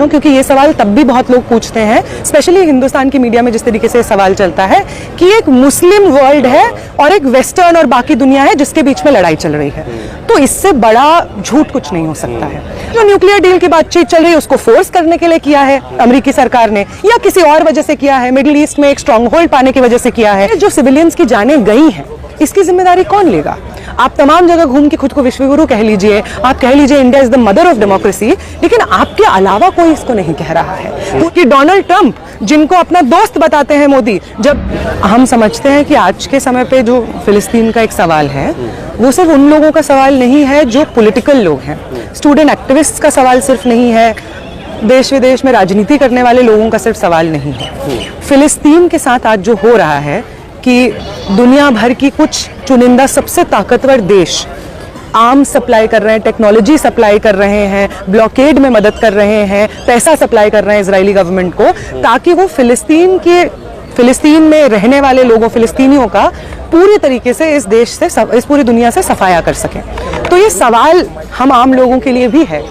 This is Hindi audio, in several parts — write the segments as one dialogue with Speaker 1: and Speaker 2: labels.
Speaker 1: क्योंकि ये सवाल तब भी बहुत लोग पूछते हैं, स्पेशली हिंदुस्तान की मीडिया में जिस तरीके से सवाल चलता है कि एक मुस्लिम वर्ल्ड है और एक वेस्टर्न और बाकी दुनिया है जिसके बीच में लड़ाई चल रही है, तो इससे बड़ा झूठ कुछ नहीं हो सकता है। जो न्यूक्लियर डील की बातचीत चल रही है उसको फोर्स करने के लिए किया है अमेरिकी सरकार ने, या किसी और वजह से किया है, मिडिल ईस्ट में एक स्ट्रॉन्ग होल्ड पाने की वजह से किया है। जो सिविलियंस की जानें गई हैं इसकी जिम्मेदारी कौन लेगा? आप तमाम जगह घूम के खुद को विश्वगुरु कह लीजिए, आप कह लीजिए India is the mother of democracy, लेकिन आपके अलावा कोई इसको नहीं कह रहा है। कि डोनाल्ड ट्रंप जिनको अपना दोस्त बताते हैं मोदी, जब हम समझते हैं कि आज के समय पे जो फिलिस्तीन का एक सवाल है वो सिर्फ उन लोगों का सवाल नहीं है जो पॉलिटिकल लोग हैं, स्टूडेंट एक्टिविस्ट का सवाल सिर्फ नहीं है, देश विदेश में राजनीति करने वाले लोगों का सिर्फ सवाल नहीं है। फिलिस्तीन के साथ आज जो हो रहा है कि दुनिया भर की कुछ चुनिंदा सबसे ताकतवर देश आर्म्स सप्लाई कर रहे हैं, टेक्नोलॉजी सप्लाई कर रहे हैं, ब्लॉकेड में मदद कर रहे हैं, पैसा सप्लाई कर रहे हैं इजरायली गवर्नमेंट को, ताकि वो फिलिस्तीन में रहने वाले लोगों, फिलिस्तीनियों का पूरी तरीके से इस देश से, इस पूरी दुनिया से सफाया कर सकें। तो ये सवाल हम आम लोगों के लिए भी है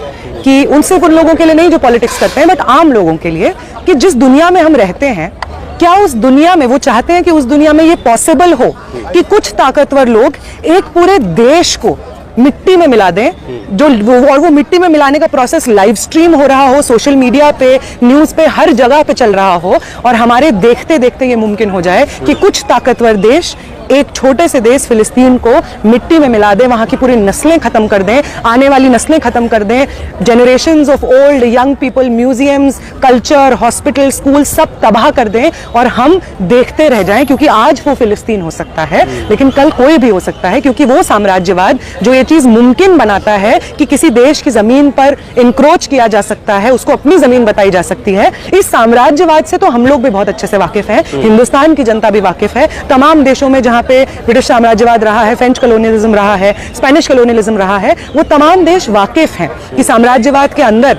Speaker 1: कि उनसे उन लोगों के लिए नहीं जो पॉलिटिक्स करते हैं, बट आम लोगों के लिए, कि जिस दुनिया में हम रहते हैं, क्या उस दुनिया में वो चाहते हैं कि उस दुनिया में ये पॉसिबल हो कि कुछ ताकतवर लोग एक पूरे देश को मिट्टी में मिला दें, और वो मिट्टी में मिलाने का प्रोसेस लाइव स्ट्रीम हो रहा हो, सोशल मीडिया पे, न्यूज़ पे, हर जगह पे चल रहा हो, और हमारे देखते देखते ये मुमकिन हो जाए कि कुछ ताकतवर देश एक छोटे से देश फिलिस्तीन को मिट्टी में मिला दें, वहाँ की पूरी नस्लें खत्म कर दें, आने वाली नस्लें खत्म कर दें, generations of old young people, museums, culture, hospital, school सब तबाह कर दें, और हम देखते रह जाएं। क्योंकि आज वो फिलिस्तीन हो सकता है, लेकिन कल कोई भी हो सकता है, क्योंकि वो साम्राज्यवाद जो ये चीज़ मुमकिन बनाता है कि किसी देश की ज़मीन पर इंक्रोच किया जा सकता है, उसको अपनी ज़मीन बताई जा सकती है, इस साम्राज्यवाद से तो हम लोग भी बहुत अच्छे से वाकिफ़ हैं, हिंदुस्तान की जनता भी वाकिफ़ है। तमाम देशों में जहाँ पे ब्रिटिश साम्राज्यवाद रहा है, फ्रेंच कॉलोनियलिज्म रहा है, स्पेनिश कॉलोनियलिज्म रहा है, वो तमाम देश वाकिफ हैं कि साम्राज्यवाद के अंदर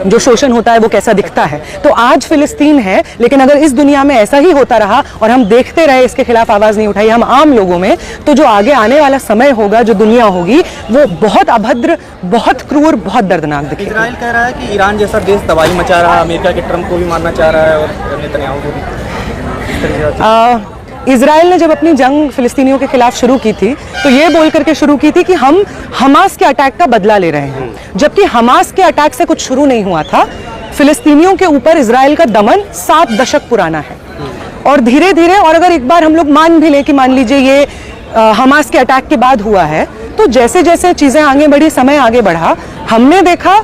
Speaker 1: जो शोषण होता है वो कैसा दिखता है। तो आज फिलिस्तीन है, लेकिन अगर इस दुनिया में ऐसा ही होता रहा और हम देखते रहे, इसके खिलाफ आवाज नहीं उठाई हम आम लोगों में, तो जो आगे आने वाला समय होगा, जो दुनिया होगी, वो बहुत अभद्र, बहुत क्रूर, बहुत दर्दनाक दिखेगी।
Speaker 2: इजराइल कह रहा है कि ईरान जैसा देश तबाही मचा रहा है, अमेरिका के ट्रंप को भी मारना चाह रहा है और नेतन्याहू को भी।
Speaker 1: इजराइल ने जब अपनी जंग फिलिस्तीनियों के खिलाफ शुरू की थी तो ये बोल करके शुरू की थी कि हम हमास के अटैक का बदला ले रहे हैं, जबकि हमास के अटैक से कुछ शुरू नहीं हुआ था। फिलिस्तीनियों के ऊपर इजराइल का दमन 7 दशक पुराना है, और धीरे धीरे, और अगर एक बार हम लोग मान भी लें कि मान लीजिए ये हमास के अटैक के बाद हुआ है, तो जैसे जैसे चीज़ें आगे बढ़ी, समय आगे बढ़ा, हमने देखा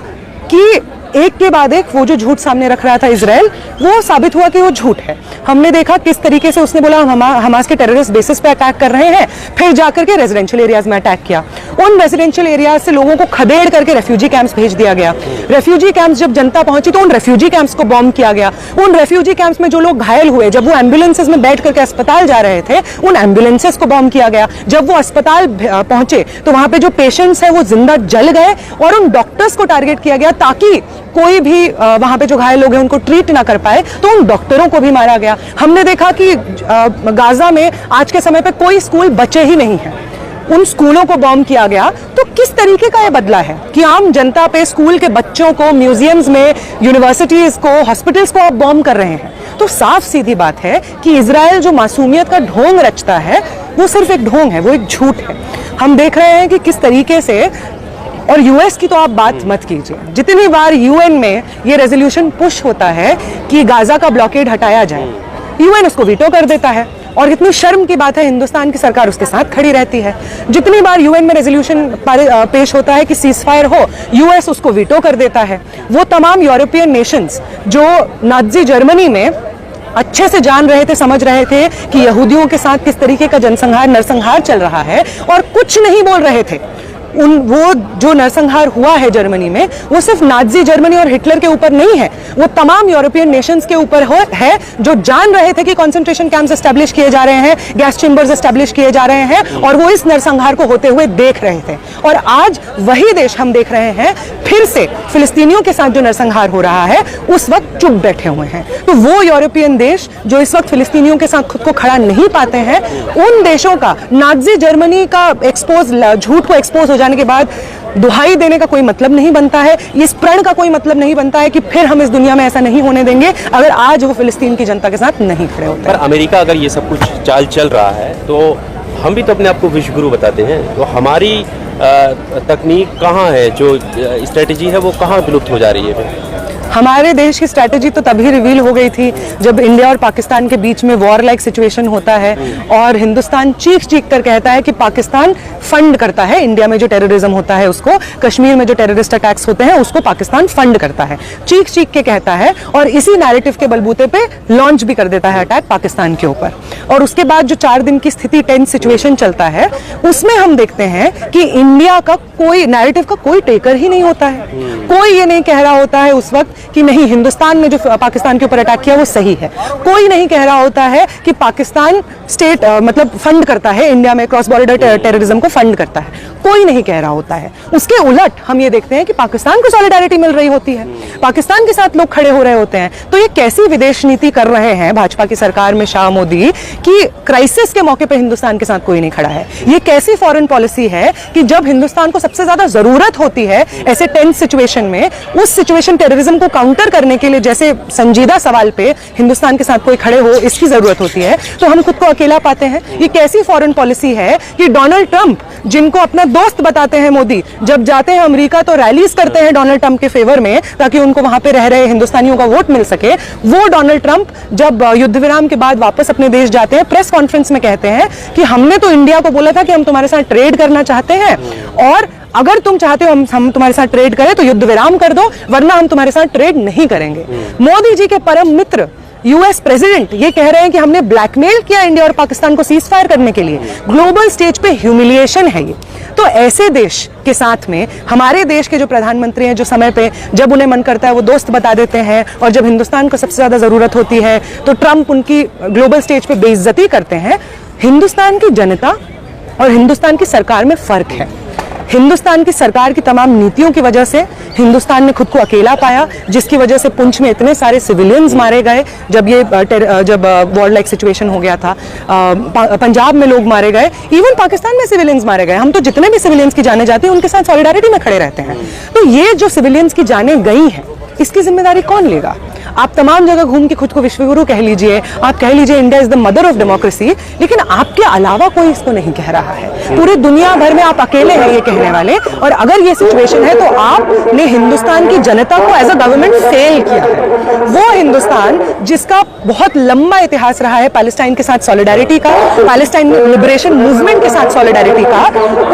Speaker 1: कि एक के बाद एक वो जो झूठ सामने रख रहा था इजराइल, वो साबित हुआ कि वो झूठ है। हमने देखा किस तरीके से उसने बोला हम हमास के टेररिस्ट बेसिस पे अटैक कर रहे हैं, फिर जाकर के रेजिडेंशियल एरियाज में अटैक किया, उन रेजिडेंशियल एरियाज से लोगों को खदेड़ करके रेफ्यूजी कैंप्स भेज दिया गया। रेफ्यूजी कैंप्स जब जनता पहुंची तो उन रेफ्यूजी कैंप्स को बॉम्ब किया गया। उन रेफ्यूजी कैंप्स में जो लोग घायल हुए, जब वो एम्बुलेंसेज में बैठ करके अस्पताल जा रहे थे, उन एम्बुलेंसेज को बॉम्ब किया गया। जब वो अस्पताल पहुंचे तो वहां पे जो पेशेंट्स है वो जिंदा जल गए, और उन डॉक्टर्स को टारगेट किया गया ताकि कोई भी वहां पे जो घायल लोग हैं उनको ट्रीट ना कर पाए, तो उन डॉक्टरों को भी मारा गया। हमने देखा कि गाजा में आज के समय पे कोई स्कूल बचे ही नहीं है, उन स्कूलों को बॉम्ब किया गया। तो किस तरीके का ये बदला है कि आम जनता पे, स्कूल के बच्चों को, म्यूजियम्स में, यूनिवर्सिटीज को, हॉस्पिटल्स को आप बॉम्ब कर रहे हैं। तो साफ सीधी बात है कि इजराइल जो मासूमियत का ढोंग रचता है वो सिर्फ एक ढोंग है, वो एक झूठ है। हम देख रहे हैं कि किस तरीके से, और यूएस की तो आप बात मत कीजिए, जितनी बार यूएन में ये रेजोल्यूशन पुश होता है कि गाजा का ब्लॉकेड हटाया जाए, यूएन उसको वीटो कर देता है, और इतनी शर्म की बात है हिंदुस्तान की सरकार उसके साथ खड़ी रहती है। जितनी बार यूएन में रेजोल्यूशन पेश होता है कि सीजफायर हो, यूएस उसको वीटो कर देता है। वो तमाम यूरोपियन नेशंस जो नाज़ी जर्मनी में अच्छे से जान रहे थे, समझ रहे थे कि यहूदियों के साथ किस तरीके का जनसंहार, नरसंहार चल रहा है, और कुछ नहीं बोल रहे थे, वो जो नरसंहार हुआ है जर्मनी में, वो सिर्फ नाज़ी जर्मनी और हिटलर के ऊपर नहीं है, वो तमाम यूरोपियन नेशंस के ऊपर है जो जान रहे थे कि कंसंट्रेशन कैंप्स एस्टैब्लिश किए जा रहे हैं, गैस चेंबर्स एस्टैब्लिश किए जा रहे हैं, और वो इस नरसंहार को होते हुए देख रहे थे। और आज वही देश हम देख रहे हैं फिर से फिलिस्तीनियों के साथ जो नरसंहार हो रहा है, उस वक्त चुप बैठे हुए हैं। तो वो यूरोपियन देश जो इस वक्त फिलिस्तीनियों के साथ खुद को खड़ा नहीं पाते हैं, उन देशों का नाज़ी जर्मनी का एक्सपोज, झूठ को एक्सपोज हो जाने के बाद दुहाई देने का कोई मतलब नहीं बनता है, इस प्रण का कोई मतलब नहीं बनता है कि फिर हम इस दुनिया में ऐसा नहीं होने देंगे अगर आज वो फिलिस्तीन की जनता के साथ नहीं खड़े होते।
Speaker 3: पर अमेरिका अगर ये सब कुछ चाल चल रहा है तो हम भी तो अपने आप को विश्वगुरु बताते हैं, तो हमारी तकनीक कहाँ है, जो स्ट्रेटजी है वो कहाँ विलुप्त हो जा रही है फिर?
Speaker 1: हमारे देश की स्ट्रैटेजी तो तभी रिवील हो गई थी जब इंडिया और पाकिस्तान के बीच में वॉर लाइक सिचुएशन होता है और हिंदुस्तान चीख चीख कर कहता है कि पाकिस्तान फंड करता है इंडिया में जो टेररिज्म होता है उसको, कश्मीर में जो टेररिस्ट अटैक्स होते हैं उसको पाकिस्तान फंड करता है, चीख चीख के कहता है और इसी नैरेटिव के बलबूते पे लॉन्च भी कर देता है अटैक पाकिस्तान के ऊपर। और उसके बाद जो 4 दिन की स्थिति टेंस सिचुएशन चलता है उसमें हम देखते हैं कि इंडिया का कोई नैरेटिव का कोई टेकर ही नहीं होता है, कोई ये नहीं कह रहा होता है उस वक्त कि नहीं हिंदुस्तान ने जो पाकिस्तान के ऊपर अटैक किया वो सही है, कोई नहीं कह रहा होता है कि पाकिस्तान स्टेट मतलब फंड करता है इंडिया में क्रॉस बॉर्डर टेररिज्म को फंड करता है, कोई नहीं कह रहा होता है। उसके उलट हम ये देखते हैं कि पाकिस्तान को सॉलिडारिटी मिल रही होती है, पाकिस्तान के साथ लोग खड़े हो रहे होते हैं। तो ये कैसी विदेश नीति कर रहे हैं भाजपा की सरकार में शाह मोदी कि क्राइसिस के मौके पर हिंदुस्तान के साथ कोई नहीं खड़ा है। ये कैसी फॉरेन पॉलिसी है कि जब हिंदुस्तान को सबसे ज्यादा जरूरत होती है ऐसे टेंस सिचुएशन में, उस सिचुएशन टेररिज्म को काउंटर करने के लिए जैसे संजीदा सवाल पे हिंदुस्तान के साथ कोई खड़े हो इसकी जरूरत होती है तो हम खुद को अकेला पाते हैं। ये कैसी फॉरेन पॉलिसी है कि डोनाल्ड ट्रंप जिनको अपना दोस्त बताते हैं मोदी, जब जाते हैं अमेरिका तो रैलीज करते हैं डोनाल्ड ट्रंप के फेवर में ताकि उनको वहां पे रह रहे हिंदुस्तानियों का वोट मिल सके। वो डोनाल्ड ट्रंप जब युद्ध विराम के बाद वापस अपने देश जाते हैं प्रेस कॉन्फ्रेंस में कहते हैं कि हमने तो इंडिया को बोला था कि हम तुम्हारे साथ ट्रेड करना चाहते हैं और अगर तुम चाहते हो हम तुम्हारे साथ ट्रेड करें तो युद्ध विराम कर दो वरना हम तुम्हारे साथ ट्रेड नहीं करेंगे। मोदी जी के परम मित्र यूएस प्रेसिडेंट ये कह रहे हैं कि हमने ब्लैकमेल किया इंडिया और पाकिस्तान को सीज फायर करने के लिए। ग्लोबल स्टेज पे ह्यूमिलिएशन है ये। तो ऐसे देश के साथ में हमारे देश के जो प्रधानमंत्री हैं जो समय पे जब उन्हें मन करता है वो दोस्त बता देते हैं और जब हिंदुस्तान को सबसे ज्यादा जरूरत होती है तो ट्रंप उनकी ग्लोबल स्टेज पे बेइज्जती करते हैं। हिंदुस्तान की जनता और हिंदुस्तान की सरकार में फर्क है। हिंदुस्तान की सरकार की तमाम नीतियों की वजह से हिंदुस्तान ने खुद को अकेला पाया, जिसकी वजह से पुंछ में इतने सारे सिविलियंस मारे गए जब वॉर लाइक सिचुएशन हो गया था। पंजाब में लोग मारे गए, इवन पाकिस्तान में सिविलियंस मारे गए। हम तो जितने भी सिविलियंस की जाने जाती हैं उनके साथ सॉलिडारिटी में खड़े रहते हैं। तो ये जो सिविलियंस की जानें गई हैं इसकी जिम्मेदारी कौन लेगा? आप तमाम जगह घूम के खुद को विश्वगुरु कह लीजिए, आप कह लीजिए India is the mother of democracy, लेकिन आपके अलावा कोई इसको नहीं कह रहा है। पूरे दुनिया भर में आप अकेले हैं ये कहने वाले। और अगर ये सिचुएशन है तो आपने हिंदुस्तान की जनता को एज अ गवर्नमेंट फेल किया है। वो हिंदुस्तान जिसका बहुत लंबा इतिहास रहा है पैलेस्टाइन के साथ सॉलिडारिटी का, पैलेस्टाइन लिबरेशन मूवमेंट के साथ सॉलिडारिटी का,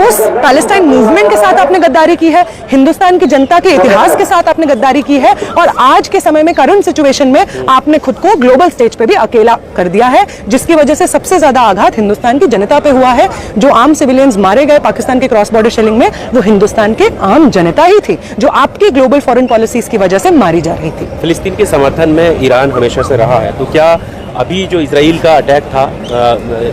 Speaker 1: उस पैलेस्टाइन मूवमेंट के साथ आपने गद्दारी की है, हिंदुस्तान की जनता के इतिहास के साथ आपने गद्दारी की है और आज के समय में करंट सिचुएशन में आपने खुद को ग्लोबल स्टेज पे भी अकेला कर दिया है, जिसकी वजह से सबसे ज्यादा आघात हिंदुस्तान की जनता पे हुआ है। जो आम सिविलियंस मारे गए पाकिस्तान के क्रॉस बॉर्डर शेलिंग में वो हिंदुस्तान के आम जनता ही थी जो आपकी ग्लोबल फॉरेन पॉलिसीज की वजह से मारी जा रही थी।
Speaker 3: फिलिस्तीन के समर्थन में ईरान हमेशा से रहा है, तो क्या अभी जो इजराइल का अटैक था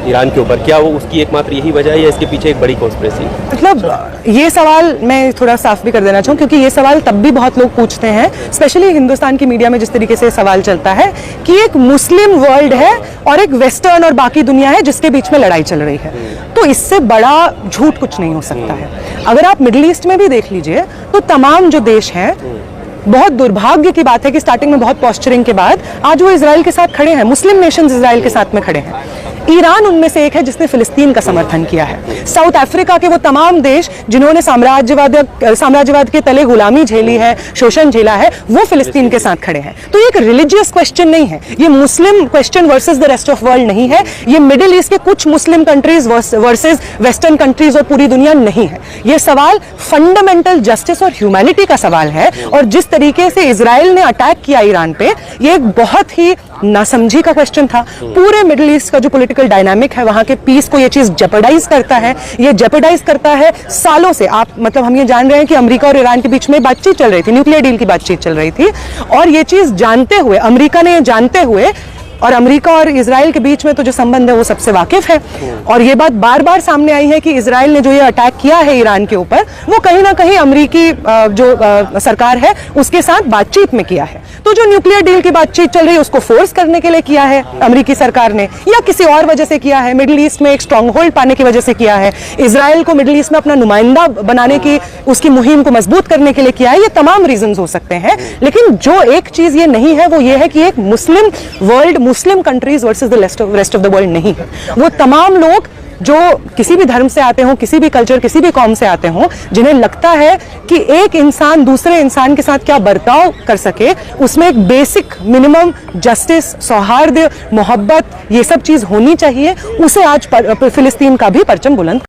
Speaker 3: ईरान के ऊपर, क्या वो उसकी एकमात्र यही वजह है या इसके पीछे एक बड़ी कॉन्स्पिरेसी?
Speaker 1: मतलब ये सवाल मैं थोड़ा साफ भी कर देना चाहूँ क्योंकि ये सवाल तब भी बहुत लोग पूछते हैं, स्पेशली हिंदुस्तान की मीडिया में जिस तरीके से सवाल चलता है कि एक मुस्लिम वर्ल्ड है और एक वेस्टर्न और बाकी दुनिया है जिसके बीच में लड़ाई चल रही है। तो इससे बड़ा झूठ कुछ नहीं हो सकता है। अगर आप मिडिल ईस्ट में भी देख लीजिए तो तमाम जो देश हैं, बहुत दुर्भाग्य की बात है कि स्टार्टिंग में बहुत पोस्चरिंग के बाद आज वो इजराइल के साथ खड़े हैं, मुस्लिम नेशंस इजराइल के साथ में खड़े हैं। ईरान उनमें से एक है जिसने फिलिस्तीन का समर्थन किया है। साउथ अफ्रीका के वो तमाम देश जिन्होंने साम्राज्यवाद के तले गुलामी झेली है, शोषण झेला है, वो फिलिस्तीन के साथ खड़े हैं। तो ये एक रिलीजियस क्वेश्चन नहीं है, ये Muslim question versus the rest of world नहीं है, ये मिडिल ईस्ट के कुछ Muslim countries versus western countries और पूरी दुनिया नहीं है। ये सवाल फंडामेंटल जस्टिस और ह्यूमैनिटी का सवाल है। और जिस तरीके से इजराइल ने अटैक किया ईरान पे, ये एक बहुत ही नासमझी का क्वेश्चन था। पूरे मिडिल ईस्ट का जो पॉलिटिकल डायनामिक है, वहां के पीस को ये चीज जेपरडाइज करता है। ये जेपरडाइज करता है सालों से। आप मतलब हम ये जान रहे हैं कि अमेरिका और ईरान के बीच में बातचीत चल रही थी, न्यूक्लियर डील की बातचीत चल रही थी, और ये चीज जानते हुए, अमेरिका ने ये जानते हुए और अमेरिका और इजराइल के बीच में तो जो संबंध है वो सबसे वाकिफ है। और ये बात बार बार सामने आई है कि इजराइल ने जो ये अटैक किया है ईरान के ऊपर, वो कहीं ना कहीं अमेरिकी जो सरकार है उसके साथ बातचीत में किया है। तो जो न्यूक्लियर डील की बातचीत चल रही है उसको फोर्स करने के लिए किया है अमेरिकी सरकार ने, या किसी और वजह से किया है, मिडिल ईस्ट में एक स्ट्रांग होल्ड पाने की वजह से किया है, इजराइल को मिडिल ईस्ट में अपना नुमाइंदा बनाने की उसकी मुहिम को मजबूत करने के लिए किया है, ये तमाम रीजंस हो सकते हैं। लेकिन जो एक चीज ये नहीं है वो ये है कि एक Muslim world, Muslim countries versus the rest of the world नहीं है। वो तमाम लोग जो किसी भी धर्म से आते हों, किसी भी कल्चर, किसी भी कौम से आते हों, जिन्हें लगता है कि एक इंसान दूसरे इंसान के साथ क्या बर्ताव कर सके, उसमें एक बेसिक मिनिमम जस्टिस, सौहार्द, मोहब्बत, ये सब चीज होनी चाहिए, उसे आज फिलिस्तीन का भी परचम बुलंद